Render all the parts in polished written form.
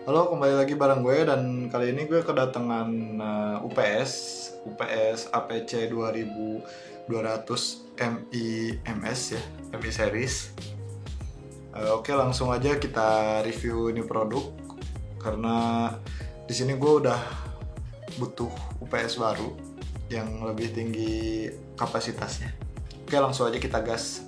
Halo, kembali lagi bareng gue dan kali ini gue kedatangan UPS APC 2200 MI MS ya, MI series. Oke, langsung aja kita review ini produk karena di sini gue udah butuh UPS baru yang lebih tinggi kapasitasnya. Oke, langsung aja kita gas.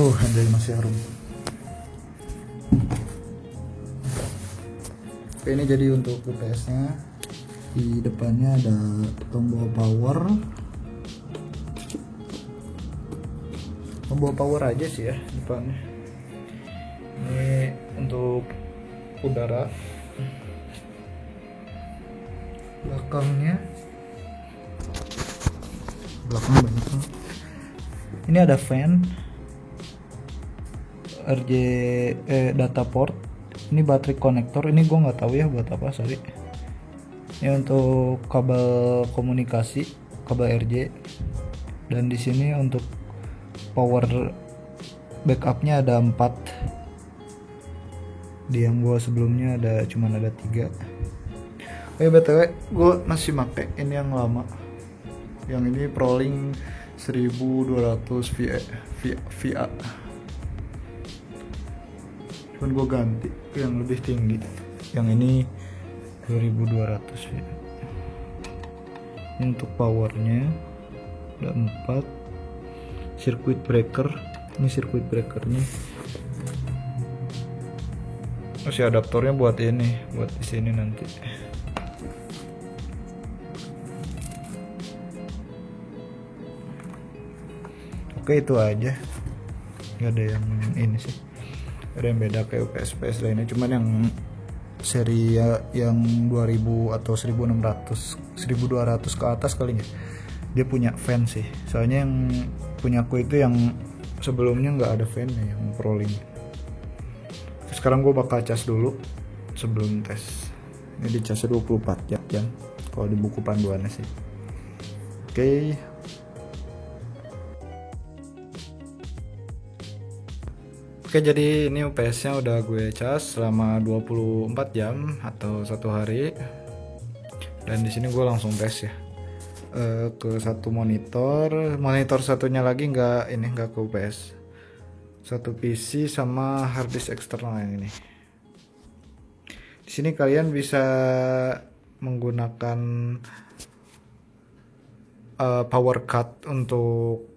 Handle masih harum. Oke, ini jadi untuk UPS-nya. Di depannya ada tombol power aja sih ya depannya. Ini untuk udara. Belakang banyak banget. Ini ada fan, RJ data port. Ini baterai konektor. Ini gue nggak tahu ya buat apa, sorry. Ini untuk kabel komunikasi, kabel RJ. Dan di sini untuk power backupnya ada 4. Di yang gue sebelumnya cuman ada 3. BTW gue masih pakai ini yang lama. Yang ini Prolink 1200 VA. Cuman gue ganti yang lebih tinggi, yang ini 2200 ya. Ini untuk powernya ada 4. Circuit breaker, ini circuit breakernya. Masih adaptornya buat ini, buat di sini nanti. Oke, itu aja, nggak ada yang ini sih, ada yang beda kayak UPS lainnya, cuman yang seri yang 2000 atau 1200 ke atas kali ya, dia punya fan sih. Soalnya yang punya aku itu yang sebelumnya nggak ada fannya, yang Prolink. Sekarang gue bakal cas dulu sebelum tes. Ini di casnya 24 jam kalau di buku panduannya sih. Oke. Oke, jadi ini UPS-nya udah gue cas selama 24 jam atau 1 hari. Dan di sini gue langsung tes ya. Ke satu monitor satunya lagi nggak ke UPS. Satu PC sama harddisk eksternal yang ini. Di sini kalian bisa menggunakan power cut untuk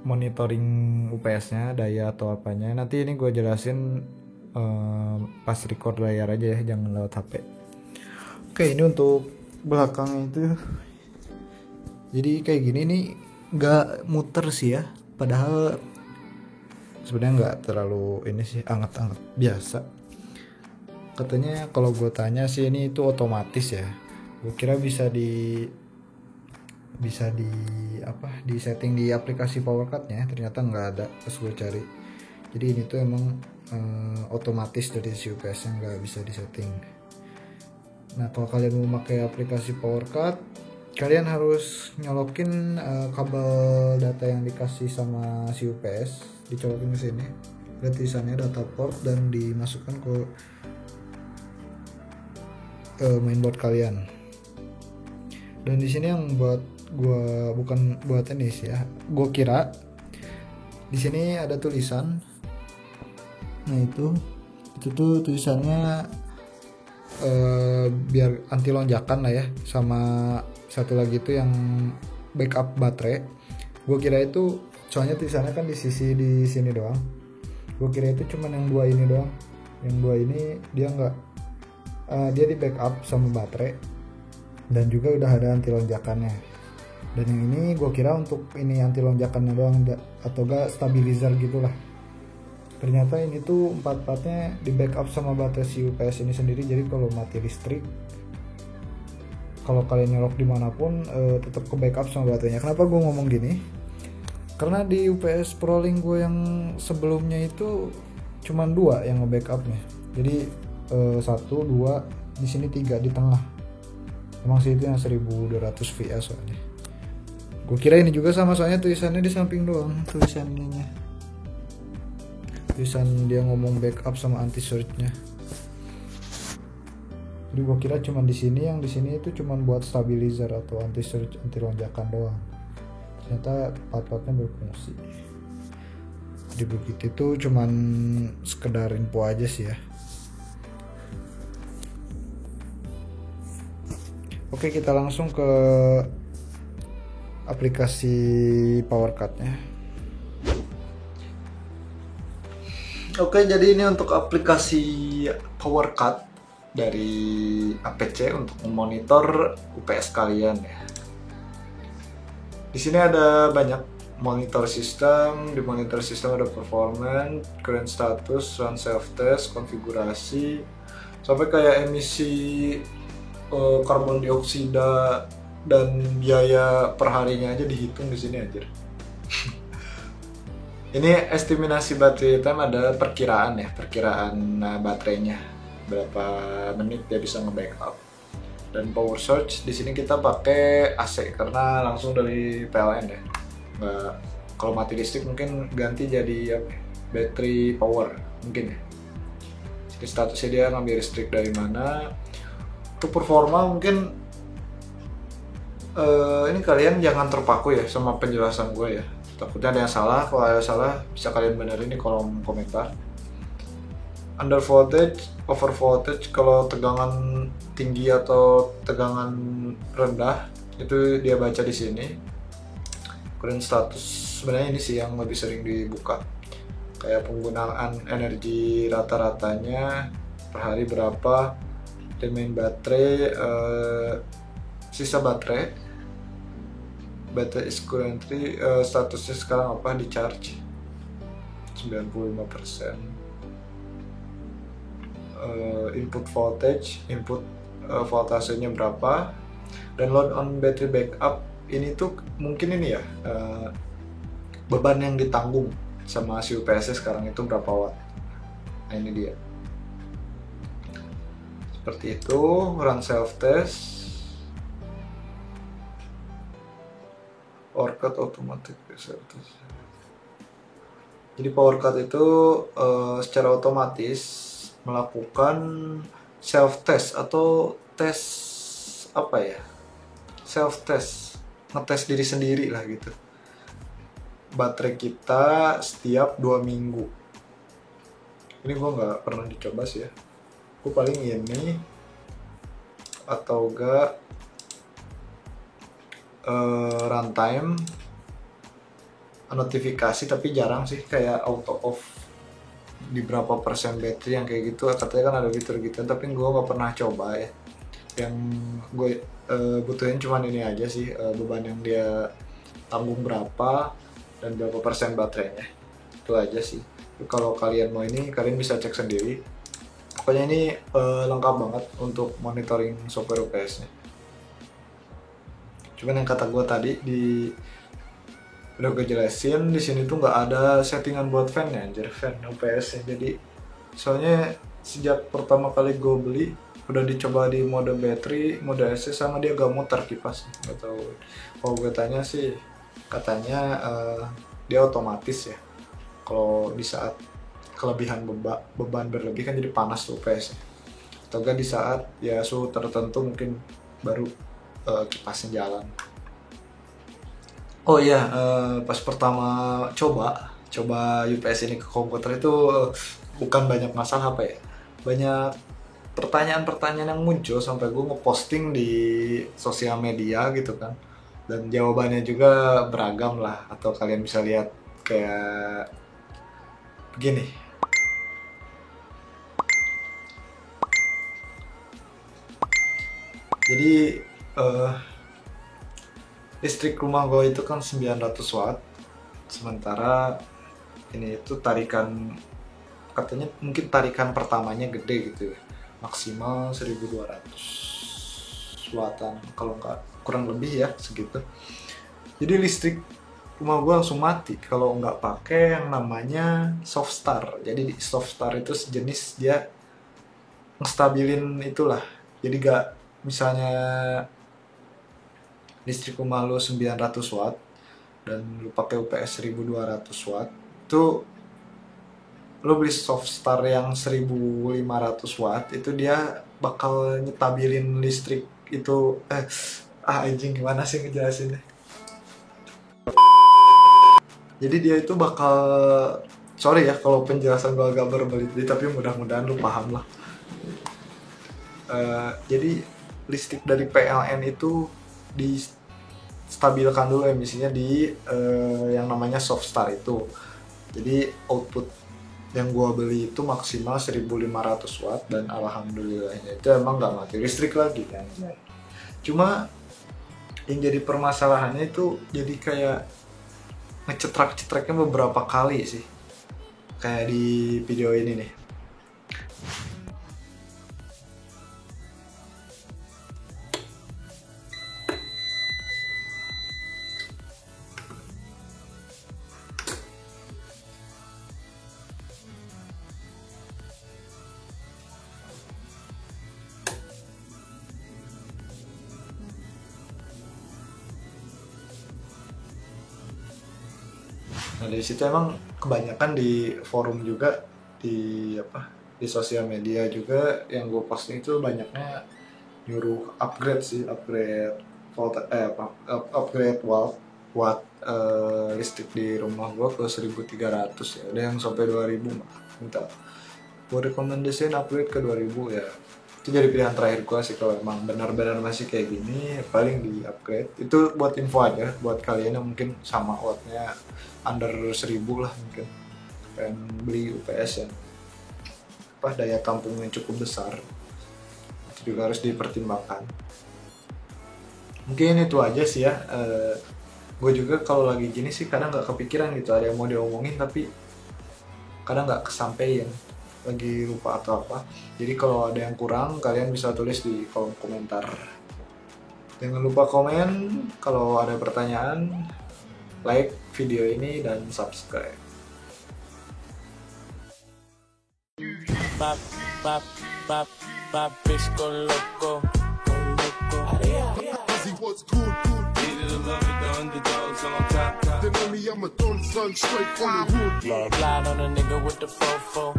monitoring UPS-nya, daya atau apanya. Nanti ini gue jelasin pas record layar aja ya, jangan lewat HP. Oke, ini untuk belakangnya itu. Jadi kayak gini nih, nggak muter sih ya. Padahal sebenarnya nggak terlalu ini sih, anget-anget biasa. Katanya kalau gue tanya sih ini itu otomatis ya. Gue kira bisa di setting di aplikasi PowerCut-nya, ternyata nggak ada pas gue cari. Jadi ini tuh emang otomatis dari si UPS-nya, nggak bisa disetting. Nah, kalau kalian mau pakai aplikasi PowerCut, kalian harus nyolokin kabel data yang dikasih sama si UPS, dicolokin ke sini. Lihat tulisannya data port dan dimasukkan ke mainboard kalian. Dan di sini yang buat gua bukan buat ini sih ya. Gua kira di sini ada tulisan. Nah, itu tuh tulisannya biar anti lonjakan lah ya. Sama satu lagi itu yang backup baterai. Gua kira itu, soalnya tulisannya kan di sini doang. Gua kira itu cuman yang 2 ini doang. Yang 2 ini dia enggak, dia di backup sama baterai dan juga udah ada anti lonjakannya. Dan yang ini gue kira untuk ini anti lonjakannya doang, atau gak stabilizer gitulah. Ternyata ini tuh 4-4-nya di backup sama baterai si UPS ini sendiri. Jadi kalau mati listrik, kalau kalian nyolok dimanapun tetap ke backup sama baterainya. Kenapa gue ngomong gini? Karena di UPS Prolink gue yang sebelumnya itu cuman 2 yang nge-backupnya. Jadi 1, 2, di sini 3 di tengah. Emang sih itu yang 1200 VA soalnya. Gue kira ini juga sama, soalnya tulisannya di samping doang, tulisannya. Tulisan dia ngomong backup sama anti surge-nya. Jadi gue kira cuma di sini, yang di sini itu cuma buat stabilizer atau anti surge, anti lonjakan doang. Ternyata part-partnya berfungsi. Jadi begitu itu cuman sekedar info aja sih ya. Oke, kita langsung ke aplikasi PowerCut-nya. Oke, jadi ini untuk aplikasi PowerCut dari APC untuk memonitor UPS kalian ya. Di sini ada banyak monitor sistem. Di monitor sistem ada performance, current status, run self test, konfigurasi, sampai kayak emisi karbon dioksida dan biaya perharinya aja dihitung di sini aja. Ini estimasi battery time, ada perkiraan ya, perkiraan baterainya berapa menit dia bisa nge-backup. Dan power source di sini kita pakai AC karena langsung dari PLN ya. Nggak, kalau mati listrik mungkin ganti jadi battery power mungkin ya. Jadi statusnya dia ngambil listrik dari mana. Untuk performa mungkin ini kalian jangan terpaku ya sama penjelasan gue ya. Takutnya ada yang salah. Kalau ada yang salah bisa kalian benerin di kolom komentar. Under voltage, over voltage, kalau tegangan tinggi atau tegangan rendah itu dia baca di sini. Current status sebenarnya ini sih yang lebih sering dibuka. Kayak penggunaan energi rata-ratanya per hari berapa, dan main baterai, sisa baterai is currently, statusnya sekarang apa, di charge 95%. Input voltage, input voltasenya berapa, dan load on battery backup. Ini tuh mungkin ini ya, beban yang ditanggung sama si UPS sekarang itu berapa watt. Nah ini dia, seperti itu. Run self test, PowerCut automatic self test. Jadi PowerCut itu secara otomatis melakukan self test atau tes apa ya, self test, ngetes diri sendiri lah gitu, baterai kita setiap 2 minggu. Ini gue nggak pernah dicoba sih ya, gue paling ini atau enggak runtime notifikasi, tapi jarang sih, kayak auto off di berapa persen baterai yang kayak gitu. Katanya kan ada fitur gitu, tapi gue nggak pernah coba ya. Yang gue butuhin cuman ini aja sih, beban yang dia tanggung berapa dan berapa persen baterainya, itu aja sih. Kalau kalian mau ini, kalian bisa cek sendiri. Pokoknya ini lengkap banget untuk monitoring software UPS nya. Cuman yang kata gue tadi udah gue jelasin, di sini tuh nggak ada settingan buat fan ya, anjir, fan UPS nya. Jadi soalnya sejak pertama kali gue beli udah dicoba di mode battery, mode AC, sama dia gak muter kipas. Gak tahu, kalau gue tanya sih katanya dia otomatis ya. Kalau di saat kelebihan beban berlebih kan jadi panas tuh UPS nya. Atau gak di saat ya suhu tertentu mungkin baru kipasnya jalan. Oh iya, pas pertama coba UPS ini ke komputer itu bukan banyak masalah apa ya, banyak pertanyaan-pertanyaan yang muncul sampai gue ngeposting di sosial media gitu kan, dan jawabannya juga beragam lah. Atau kalian bisa lihat kayak begini. Jadi listrik rumah gue itu kan 900 watt, sementara ini itu tarikan, katanya mungkin tarikan pertamanya gede gitu ya, maksimal 1200 wattan, kalau nggak kurang lebih ya segitu. Jadi listrik rumah gue langsung mati kalau nggak pakai yang namanya soft start. Jadi soft start itu sejenis dia ngestabilin itulah, jadi nggak, misalnya listrik rumah lu 900 watt dan lu pakai UPS 1200 watt, itu lu beli soft start yang 1500 watt, itu dia bakal nyetabilin listrik itu anjing gimana sih ngejelasinnya. Jadi dia itu bakal, sorry ya kalau penjelasan gue agak berbelit-belit, tapi mudah-mudahan lu paham lah. Jadi listrik dari PLN itu distabilkan dulu emisinya di yang namanya soft start itu. Jadi output yang gua beli itu maksimal 1500 watt dan alhamdulillahnya itu emang nggak mati listrik lagi kan. Cuma yang jadi permasalahannya itu jadi kayak ngecetrak-cetraknya beberapa kali sih, kayak di video ini nih. Nah dari situ emang kebanyakan di forum juga, di sosial media juga yang gue posting itu banyaknya nyuruh upgrade sih, upgrade watt listrik di rumah gue ke 1300 ya. Ada yang sampai 2000 mah minta gue rekomendasiin upgrade ke 2000 ya. Itu jadi pilihan terakhir gue sih kalau emang benar-benar masih kayak gini, paling di upgrade. Itu buat info aja buat kalian yang mungkin sama wattnya under 1000 lah, mungkin pengen beli UPS yang daya tampungnya cukup besar, itu juga harus dipertimbangkan. Mungkin itu aja sih ya. Gue juga kalau lagi gini sih kadang nggak kepikiran gitu ada yang mau diomongin, tapi kadang nggak kesampein, lagi lupa atau apa. Jadi kalau ada yang kurang kalian bisa tulis di kolom komentar. Jangan lupa komen kalau ada pertanyaan, like video ini dan subscribe. Bitch go loco. What's good, good? Needed a love with the underdogs on top. Then only I'm a thorn son straight from the hood. Glide on a nigga with the fofo.